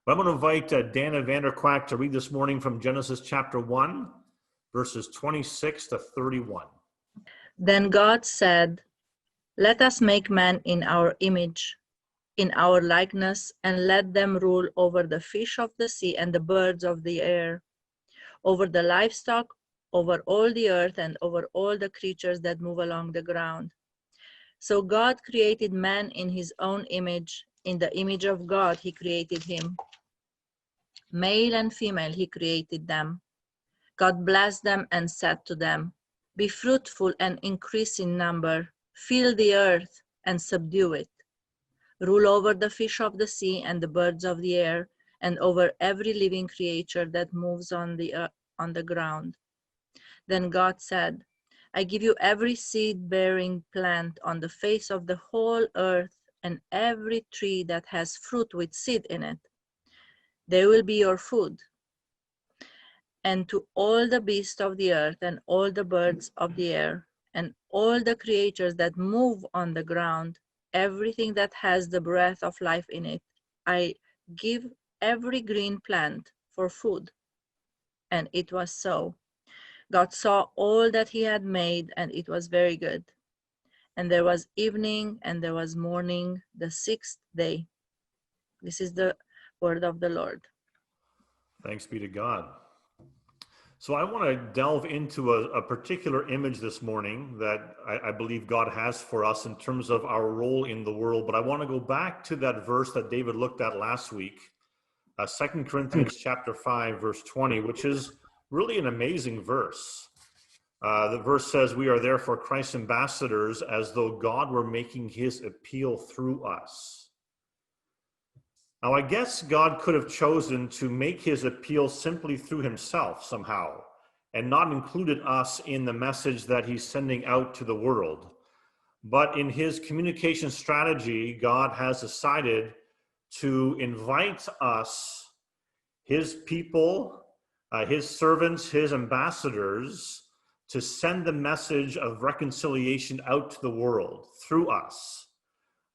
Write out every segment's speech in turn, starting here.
But I'm going to invite Dana Vanderquack to read this morning from Genesis chapter 1, verses 26 to 31. Then God said, "Let us make man in our image, in our likeness, and let them rule over the fish of the sea and the birds of the air, over the livestock, over all the earth, and over all the creatures that move along the ground." So God created man in his own image. In the image of God, he created him. Male and female, he created them. God blessed them and said to them, "Be fruitful and increase in number. Fill the earth and subdue it. Rule over the fish of the sea and the birds of the air, and over every living creature that moves on the ground." Then God said, "I give you every seed-bearing plant on the face of the whole earth, and every tree that has fruit with seed in it. They will be your food. And to all the beasts of the earth, and all the birds of the air, and all the creatures that move on the ground, everything that has the breath of life in it, I give every green plant for food." And it was so. God saw all that he had made, and it was very good. And there was evening, and there was morning, the sixth day. This is the word of the Lord. Thanks be to God. So I want to delve into a particular image this morning that I believe God has for us in terms of our role in the world. But I want to go back to that verse that David looked at last week, 2 Corinthians chapter 5, verse 20, which is really an amazing verse. The verse says, "We are therefore Christ's ambassadors, as though God were making his appeal through us." Now, I guess God could have chosen to make his appeal simply through himself somehow, and not included us in the message that he's sending out to the world. But in his communication strategy, God has decided to invite us, his people, his servants, his ambassadors, to send the message of reconciliation out to the world through us.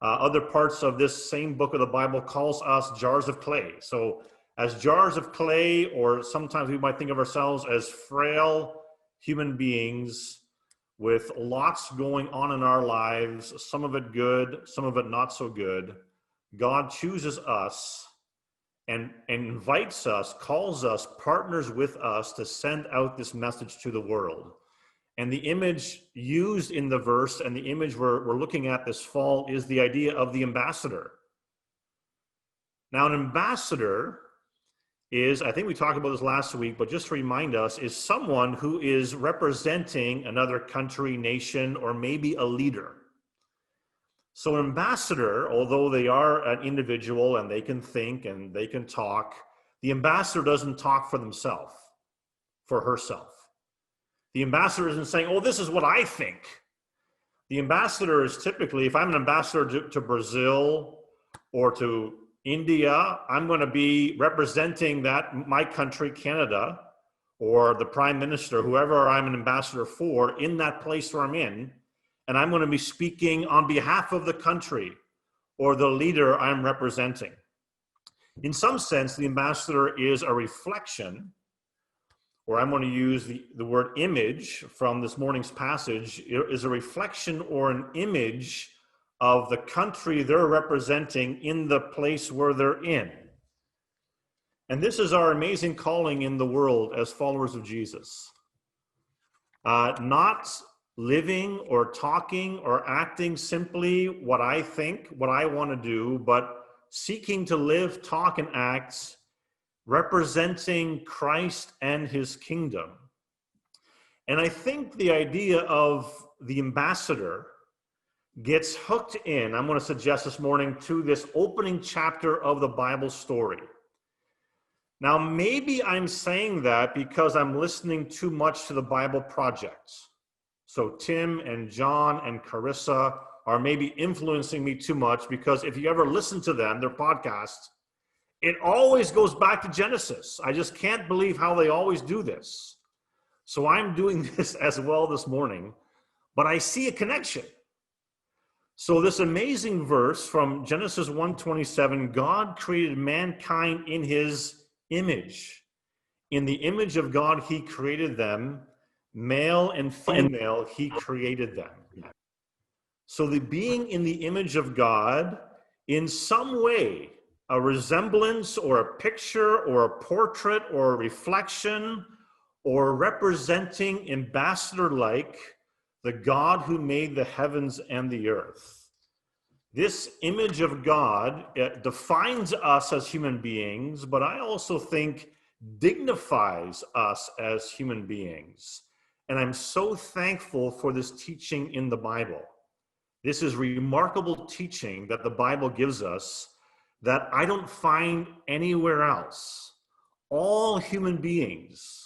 Other parts of this same book of the Bible calls us jars of clay. So as jars of clay, or sometimes we might think of ourselves as frail human beings with lots going on in our lives, some of it good, some of it not so good, God chooses us and invites us, calls us, partners with us to send out this message to the world. And the image used in the verse, and the image we're looking at this fall, is the idea of the ambassador. Now, an ambassador is, I think we talked about this last week, but just to remind us, is someone who is representing another country, nation, or maybe a leader. So an ambassador, although they are an individual and they can think and they can talk, the ambassador doesn't talk for themselves, for herself. The ambassador isn't saying, "Oh, this is what I think." The ambassador is typically, if I'm an ambassador to Brazil or to India, I'm going to be representing my country, Canada, or the prime minister, whoever I'm an ambassador for, in that place where I'm in, and I'm going to be speaking on behalf of the country or the leader I'm representing. In some sense, the ambassador is a reflection, or I'm going to use the word image from this morning's passage, is a reflection or an image of the country they're representing in the place where they're in. And this is our amazing calling in the world as followers of Jesus. Not living or talking or acting simply what I think, what I want to do, but seeking to live, talk, and act representing Christ and his kingdom. And I think the idea of the ambassador gets hooked in, I'm going to suggest this morning, to this opening chapter of the Bible story. Now, maybe I'm saying that because I'm listening too much to the Bible Project. So Tim and John and Carissa are maybe influencing me too much, because if you ever listen to them, their podcast, it always goes back to Genesis. I just can't believe how they always do this. So I'm doing this as well this morning, but I see a connection. So this amazing verse from Genesis 1:27, God created mankind in his image. In the image of God, he created them, male and female, he created them. So the being in the image of God, in some way, a resemblance or a picture or a portrait or a reflection or representing ambassador-like the God who made the heavens and the earth. This image of God defines us as human beings, but I also think dignifies us as human beings. And I'm so thankful for this teaching in the Bible. This is remarkable teaching that the Bible gives us that I don't find anywhere else. All human beings,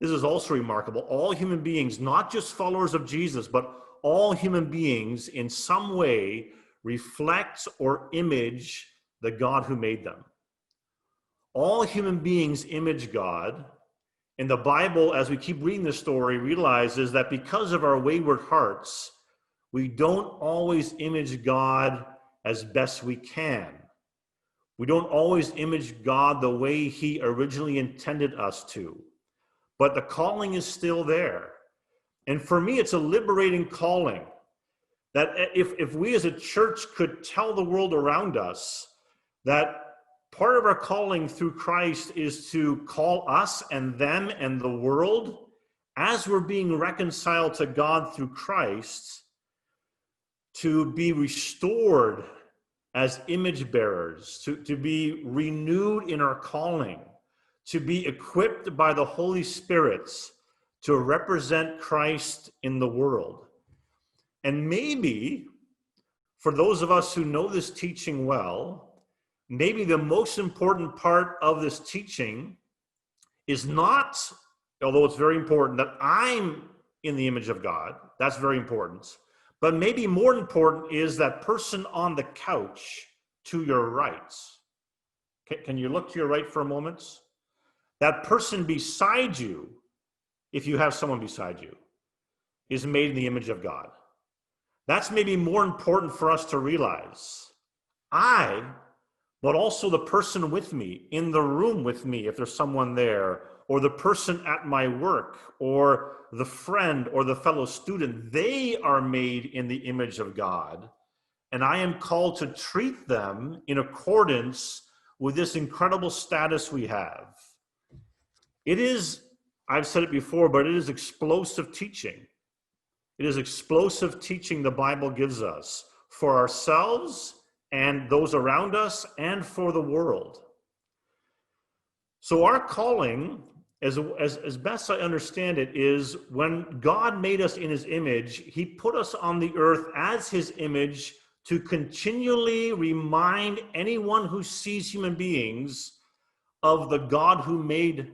this is also remarkable, all human beings, not just followers of Jesus, but all human beings in some way reflect or image the God who made them. All human beings image God. And the Bible, as we keep reading the story, realizes that because of our wayward hearts, we don't always image God as best we can. We don't always image God the way he originally intended us to. But the calling is still there. And for me, it's a liberating calling that if we as a church could tell the world around us that part of our calling through Christ is to call us and them and the world, as we're being reconciled to God through Christ, to be restored as image bearers, to be renewed in our calling, to be equipped by the Holy Spirit to represent Christ in the world. And maybe for those of us who know this teaching well, maybe the most important part of this teaching is not, although it's very important, that I'm in the image of God. That's very important. But maybe more important is that person on the couch to your right. Can you look to your right for a moment? That person beside you, if you have someone beside you, is made in the image of God. That's maybe more important for us to realize. But also the person with me, in the room with me, if there's someone there, or the person at my work, or the friend or the fellow student, they are made in the image of God. And I am called to treat them in accordance with this incredible status we have. It is, I've said it before, but it is explosive teaching. It is explosive teaching the Bible gives us for ourselves and those around us and for the world. So our calling, as best I understand it, is when God made us in his image, he put us on the earth as his image to continually remind anyone who sees human beings of the God who made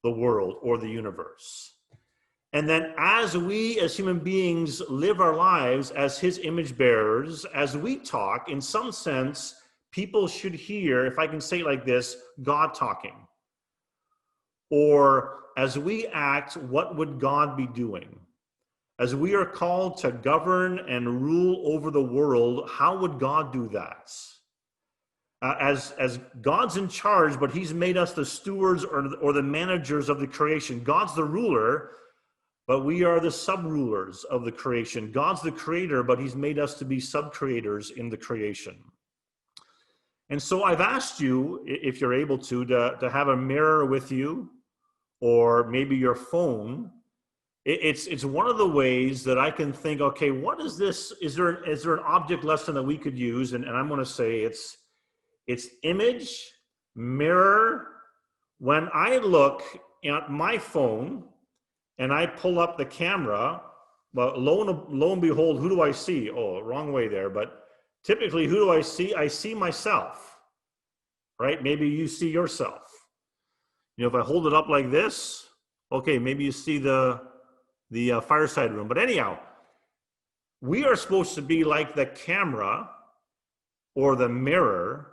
the world or the universe. And then as we as human beings live our lives as his image bearers, as we talk, in some sense, people should hear, if I can say it like this, God talking. Or as we act, what would God be doing? As we are called to govern and rule over the world, how would God do that? As God's in charge, but he's made us the stewards or the managers of the creation. God's the ruler, but we are the sub-rulers of the creation. God's the creator, but he's made us to be sub-creators in the creation. And so I've asked you, if you're able to have a mirror with you, or maybe your phone. It's one of the ways that I can think, okay, what is this? Is there an object lesson that we could use? And I'm going to say it's image, mirror. When I look at my phone and I pull up the camera, well, lo and behold, who do I see? Oh, wrong way there. But typically, who do I see? I see myself, right? Maybe you see yourself. You know, if I hold it up like this, okay, maybe you see the fireside room. But anyhow, we are supposed to be like the camera or the mirror,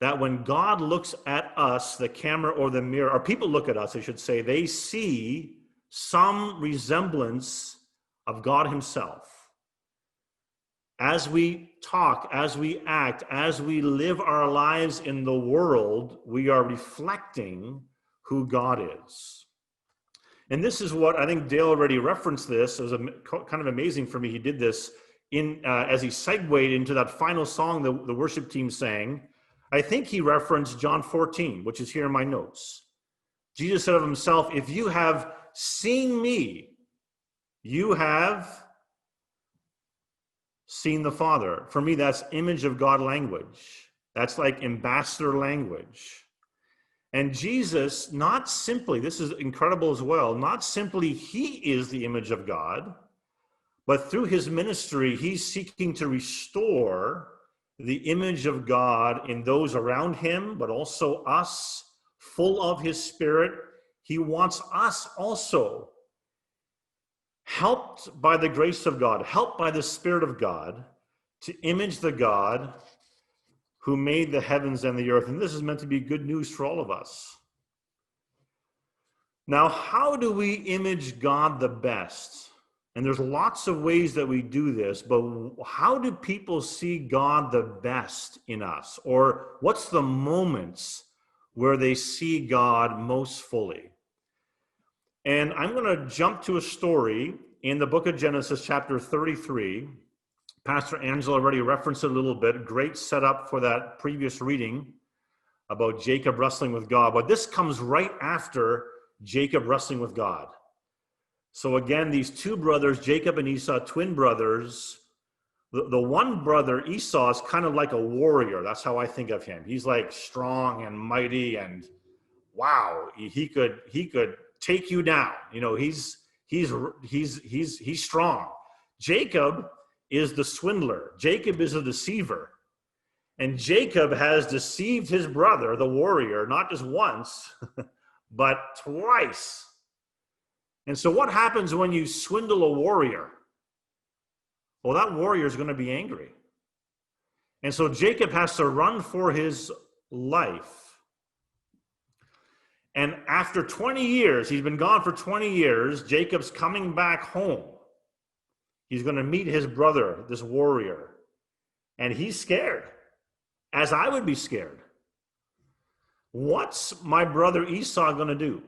that when God looks at us, the camera or the mirror, or people look at us, I should say, they see some resemblance of God himself. as we talk, as we act, as we live our lives in the world, we are reflecting who God is. And this is what I think Dale already referenced this. It was kind of amazing for me. He did this as he segued into that final song the worship team sang. I think he referenced John 14, which is here in my notes. Jesus said of himself, if you have seen me, you have seen the Father. For me, that's image of God language. That's like ambassador language. And Jesus, not simply, this is incredible as well, not simply he is the image of God, but through his ministry, he's seeking to restore the image of God in those around him, but also us, full of his Spirit. He wants us also, helped by the grace of God, helped by the Spirit of God, to image the God who made the heavens and the earth. And this is meant to be good news for all of us. Now, how do we image God the best? And there's lots of ways that we do this, but how do people see God the best in us? Or what's the moments where they see God most fully? And I'm going to jump to a story in the book of Genesis, chapter 33. Pastor Angela already referenced it a little bit. Great setup for that previous reading about Jacob wrestling with God. But this comes right after Jacob wrestling with God. So again, these two brothers, Jacob and Esau, twin brothers, the one brother, Esau, is kind of like a warrior. That's how I think of him. He's like strong and mighty, and wow, he could take you down. You know, he's strong. Jacob is the swindler. Jacob is a deceiver. And Jacob has deceived his brother, the warrior, not just once, but twice. And so what happens when you swindle a warrior? Well, that warrior is going to be angry. And so Jacob has to run for his life. And after 20 years, he's been gone for 20 years, Jacob's coming back home. He's going to meet his brother, this warrior. And he's scared, as I would be scared. What's my brother Esau going to do?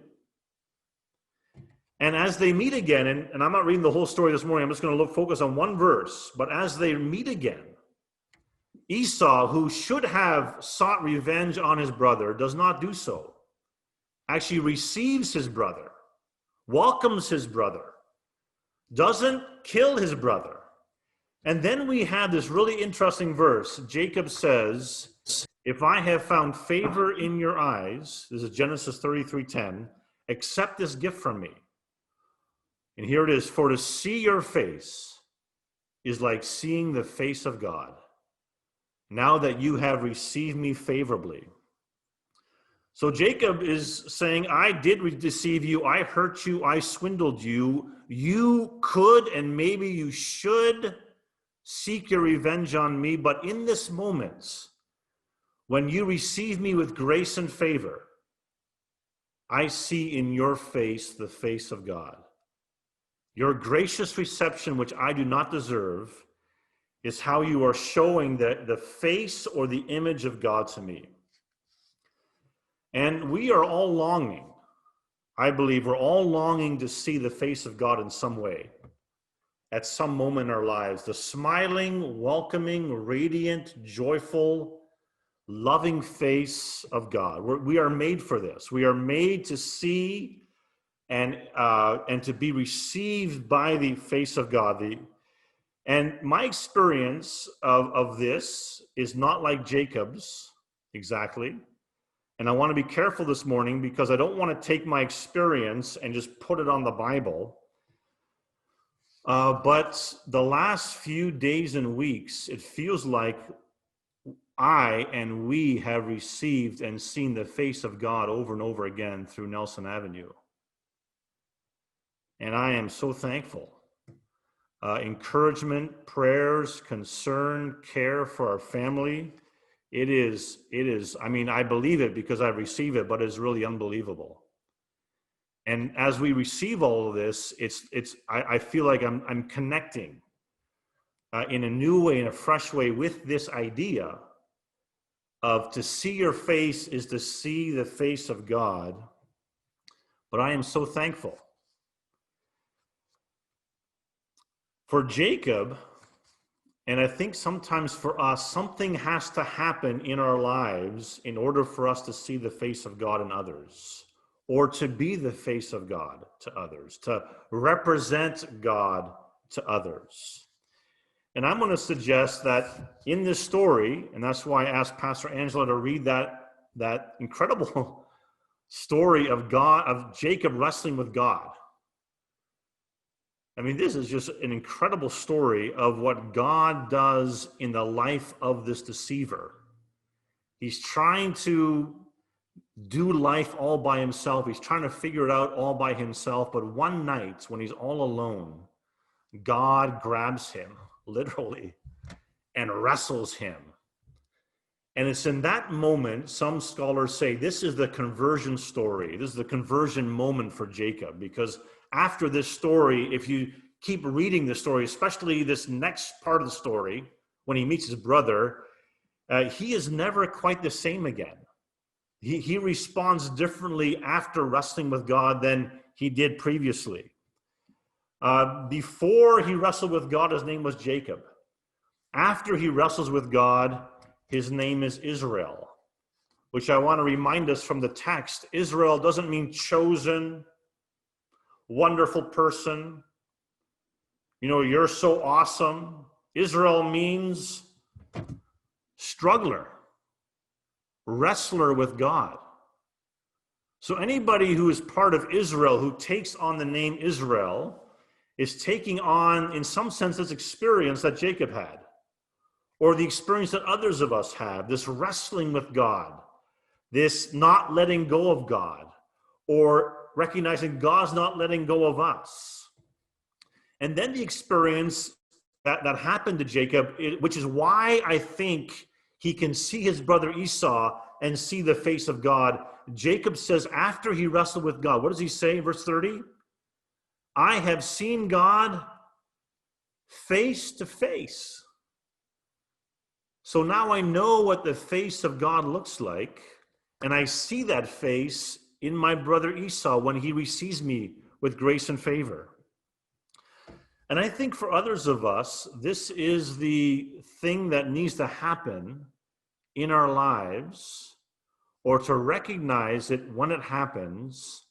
And as they meet again, and I'm not reading the whole story this morning, I'm just going to focus on one verse. But as they meet again, Esau, who should have sought revenge on his brother, does not do so. Actually receives his brother, welcomes his brother, doesn't kill his brother. And then we have this really interesting verse. Jacob says, if I have found favor in your eyes, this is Genesis 33:10, accept this gift from me. And here it is, for to see your face is like seeing the face of God, now that you have received me favorably. So Jacob is saying, I did deceive you, I hurt you, I swindled you. You could and maybe you should seek your revenge on me, but in this moment, when you receive me with grace and favor, I see in your face the face of God. Your gracious reception, which I do not deserve, is how you are showing the face or the image of God to me. And we are all longing, I believe we're all longing to see the face of God in some way, at some moment in our lives. The smiling, welcoming, radiant, joyful, loving face of God. We are made for this. We are made to see and to be received by the face of God. And my experience of this is not like Jacob's exactly. And I want to be careful this morning because I don't want to take my experience and just put it on the Bible. But the last few days and weeks, it feels like I and we have received and seen the face of God over and over again through Nelson Avenue. And I am so thankful. Encouragement, prayers, concern, care for our family. It is, I mean, I believe it because I receive it, but it's really unbelievable. And as we receive all of this, I feel like I'm connecting in a new way, in a fresh way, with this idea of to see your face is to see the face of God. But I am so thankful for Jacob, and I think sometimes for us, something has to happen in our lives in order for us to see the face of God in others, or to be the face of God to others, to represent God to others. And I'm going to suggest that in this story, and that's why I asked Pastor Angela to read that incredible story of Jacob wrestling with God. I mean, this is just an incredible story of what God does in the life of this deceiver. He's trying to do life all by himself. He's trying to figure it out all by himself. But one night, when he's all alone, God grabs him, literally, and wrestles him. And it's in that moment, some scholars say, this is the conversion story. This is the conversion moment for Jacob, because after this story, if you keep reading the story, especially this next part of the story, when he meets his brother, he is never quite the same again. He responds differently after wrestling with God than he did previously. Before he wrestled with God, his name was Jacob. After he wrestles with God, his name is Israel, which I want to remind us from the text. Israel doesn't mean chosen, wonderful person. You know, you're so awesome. Israel means struggler, wrestler with God. So anybody who is part of Israel, who takes on the name Israel, is taking on, in some sense, this experience that Jacob had, or the experience that others of us have, this wrestling with God, this not letting go of God, or recognizing God's not letting go of us. And then the experience that happened to Jacob, which is why I think he can see his brother Esau and see the face of God. Jacob says after he wrestled with God, what does he say, verse 30? I have seen God face to face. So now I know what the face of God looks like, and I see that face in my brother Esau when he receives me with grace and favor. And I think for others of us, this is the thing that needs to happen in our lives, or to recognize it when it happens,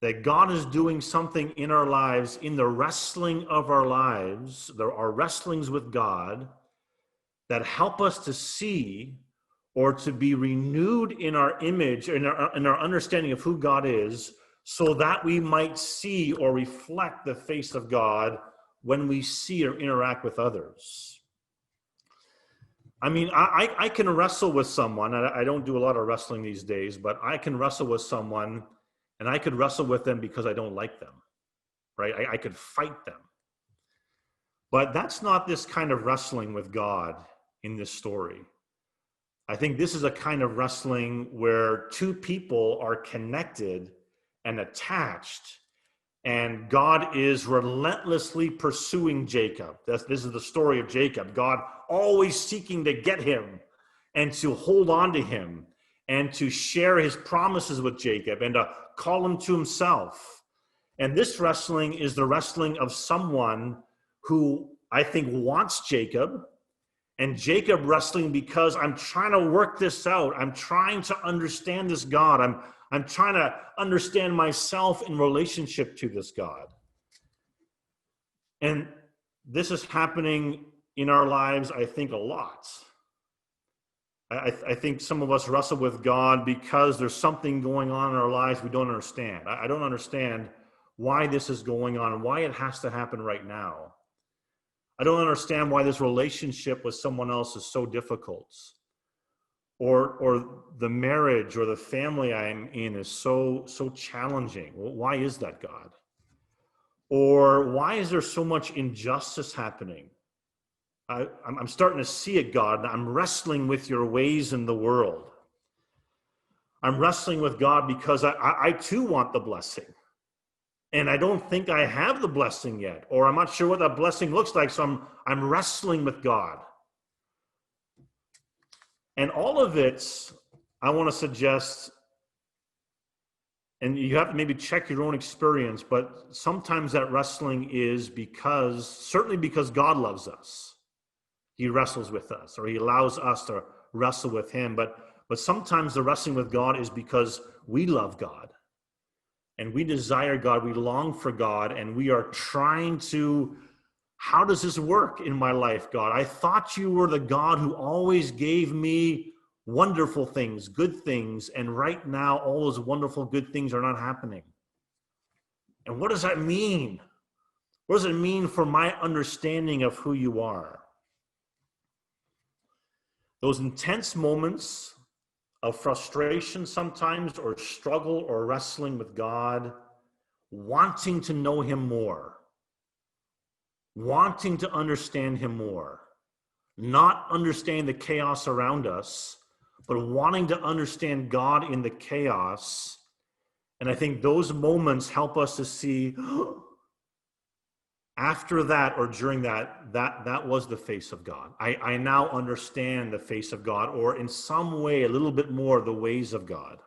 that God is doing something in our lives, in the wrestling of our lives. There are wrestlings with God that help us to see or to be renewed in our image, in our understanding of who God is, so that we might see or reflect the face of God when we see or interact with others. I mean, I can wrestle with someone. I don't do a lot of wrestling these days, but I can wrestle with someone, and I could wrestle with them because I don't like them, right? I could fight them. But that's not this kind of wrestling with God in this story. I think this is a kind of wrestling where two people are connected and attached, and God is relentlessly pursuing Jacob. This is the story of Jacob. God always seeking to get him and to hold on to him and to share his promises with Jacob and to call him to himself. And this wrestling is the wrestling of someone who I think wants Jacob, and Jacob wrestling because I'm trying to work this out. I'm trying to understand this God. I'm trying to understand myself in relationship to this God. And this is happening in our lives, I think, a lot. I think some of us wrestle with God because there's something going on in our lives we don't understand. I don't understand why this is going on and why it has to happen right now. I don't understand why this relationship with someone else is so difficult. Or the marriage or the family I'm in is so challenging. Well, why is that, God? Or why is there so much injustice happening? I'm starting to see it, God. I'm wrestling with your ways in the world. I'm wrestling with God because I too want the blessing. and I don't think I have the blessing yet, or I'm not sure what that blessing looks like, so I'm wrestling with God. And all of it, I want to suggest, and you have to maybe check your own experience, but sometimes that wrestling is certainly because God loves us. He wrestles with us, or he allows us to wrestle with him. But sometimes the wrestling with God is because we love God and we desire God, we long for God, and we are trying to, how does this work in my life, God? I thought you were the God who always gave me wonderful things, good things, and right now all those wonderful good things are not happening. And what does that mean? What does it mean for my understanding of who you are? Those intense moments of frustration sometimes, or struggle, or wrestling with God, wanting to know him more, wanting to understand him more, not understand the chaos around us, but wanting to understand God in the chaos. And I think those moments help us to see, after that or during that was the face of God. I now understand the face of God, or in some way a little bit more the ways of God.